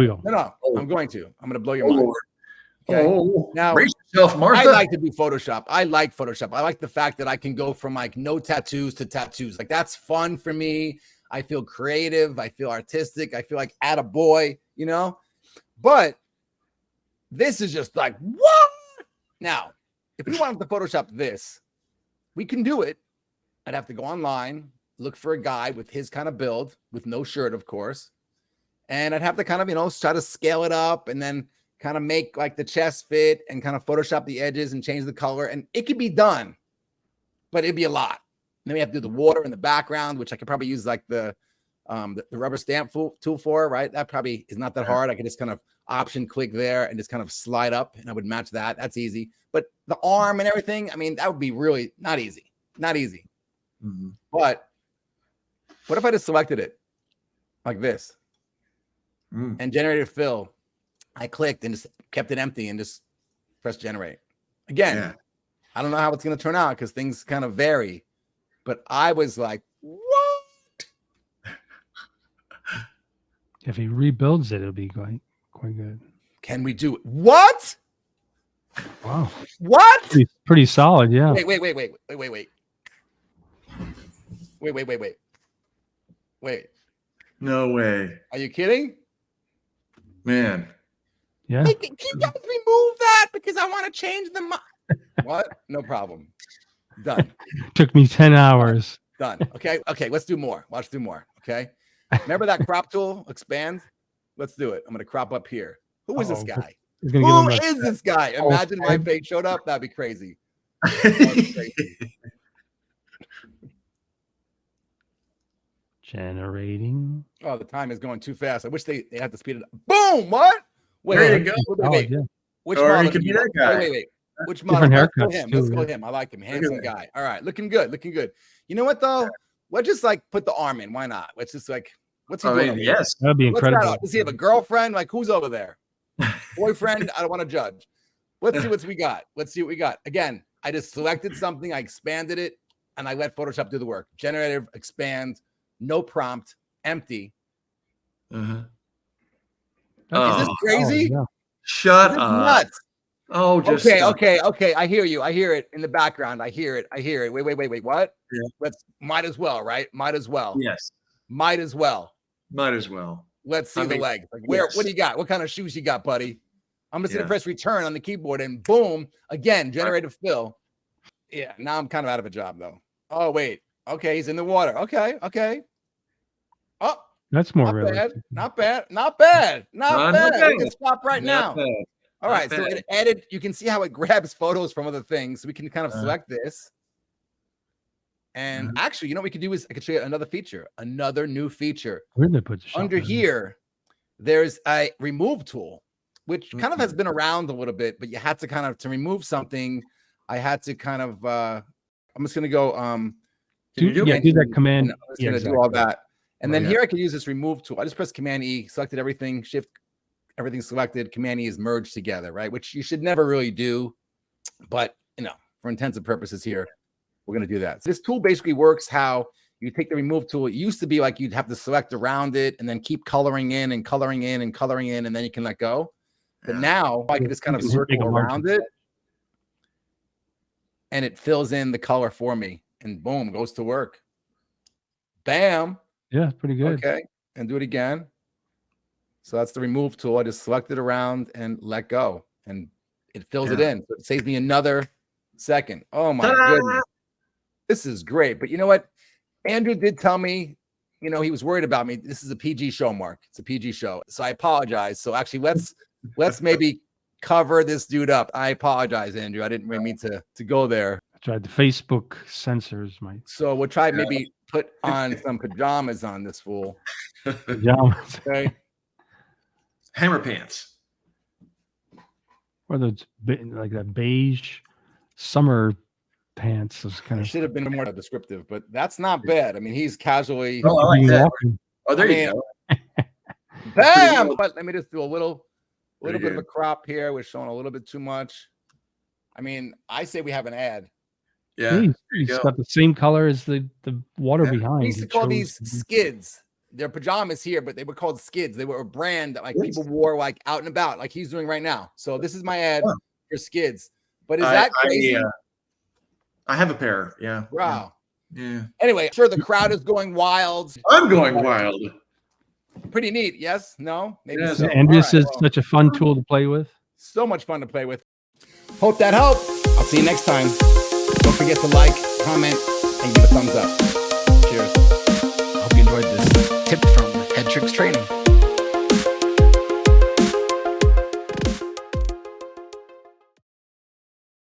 Here we go. No, I'm going to blow your mind. Lord. Okay. Oh, Now, brace yourself, Martha. I like to do Photoshop. I like Photoshop. I like the fact that I can go from like no tattoos to tattoos. Like that's fun for me. I feel creative. I feel artistic. I feel like attaboy, you know? But this is just like, what? Now, if we wanted to Photoshop this, we can do it. I'd have to go online, look for a guy with his kind of build, with no shirt, of course. And I'd have to kind of, you know, try to scale it up and then kind of make like the chest fit and kind of Photoshop the edges and change the color. And it could be done, but it'd be a lot. And then we have to do the water in the background, which I could probably use like the rubber stamp tool for, right? That probably is not that hard. I could just kind of option click there and just kind of slide up and I would match that. That's easy. But the arm and everything, I mean, that would be really not easy. Not easy. Mm-hmm. But what if I just selected it like this and generated fill? I clicked and just kept it empty and just pressed generate. Again, I don't know how it's going to turn out because things kind of vary. But I was like, what? If he rebuilds it, it'll be quite good. Can we do it? What? Wow. What? Pretty solid, yeah. Wait. No way. Are you kidding? Man. Yeah. Hey, can you guys remove that because I want to change the What? No problem. Done. Took me 10 hours. Done. Okay. Let's do more. Let's do more. Okay. Remember that crop tool? Expand. Let's do it. I'm going to crop up here. Who is this guy? Who is this guy? Imagine my face showed up. That'd be crazy. Generating. Oh, the time is going too fast. I wish they had to speed it up. Boom. What? There you go. Wait. Which or model? he could be that guy. Wait. Which model? Different Let's haircuts go him. too, Let's go him. I like him. Handsome guy. All right. Looking good. You know what though? Let's just like put the arm in. Why not? Let's just like, what's he doing? Yes. That'd be incredible. Does he have a girlfriend? Like who's over there? Boyfriend? I don't want to judge. Let's see what we got. Again, I just selected something. I expanded it and I let Photoshop do the work. Generative, expand, no prompt, empty. Uh-huh. Is this crazy? Yeah. Shut up. Nuts. Oh, just okay. I hear you. I hear it in the background. I hear it. Wait. What? Yeah. Might as well, right? Might as well. Yes. Might as well. Let's see the legs. Like where? What do you got? What kind of shoes you got, buddy? I'm just gonna press return on the keyboard and boom, again, generative fill. Yeah. Now I'm kind of out of a job though. Oh wait. Okay, he's in the water. Okay. Oh, that's more realistic. Not bad. We can stop right now. All right, so it added, you can see how it grabs photos from other things. So we can kind of select this. And actually, you know what we could do is I could show you another new feature. Where did they put the shot under here? There's a remove tool, which kind of has been around a little bit, but you had to kind of, to remove something, I had to kind of, I'm just going to go, do that command. I'm just going to do all that. And then here I could use this remove tool. I just pressed Command E, selected everything, Shift, everything selected. Command E is merged together, right? Which you should never really do, but you know, for intensive purposes here, we're going to do that. So this tool basically works how you take the remove tool. It used to be like you'd have to select around it and then keep coloring in and coloring in and coloring in, and then you can let go. But now I can just kind of circle around it and it fills in the color for me and boom, goes to work. Bam. Yeah, pretty good. Okay. And do it again. So that's the remove tool. I just select it around and let go and it fills it in. So it saves me another second. Oh my goodness. This is great. But you know what? Andrew did tell me, you know, he was worried about me. This is a PG show, Mark. It's a PG show. So I apologize. So actually let's maybe cover this dude up. I apologize, Andrew. I didn't really mean to go there. I tried the Facebook censors, Mike. So we'll try maybe put on some pajamas on this fool. Pajamas. Okay. Hammer pants. Or those like that beige summer pants. Those kind of should have been more descriptive, but that's not bad. I mean, he's casually. Oh, I like that. Oh, there you go. Bam! But let me just do a little bit of a crop here. We're showing a little bit too much. I mean, I say we have an ad. Yeah, he's got the same color as the water behind. We used to call these skids. their pajamas here, but they were called Skids. They were a brand that like people wore like out and about, like he's doing right now. So this is my ad for Skids. But is that crazy? I have a pair. Yeah. Wow. Yeah. Anyway, I'm sure the crowd is going wild. I'm going wild. Pretty neat. Yes? No? Maybe Yes. so. And this All is such a fun tool to play with. So much fun to play with. Hope that helped. I'll see you next time. Don't forget to like, comment, and give a thumbs up.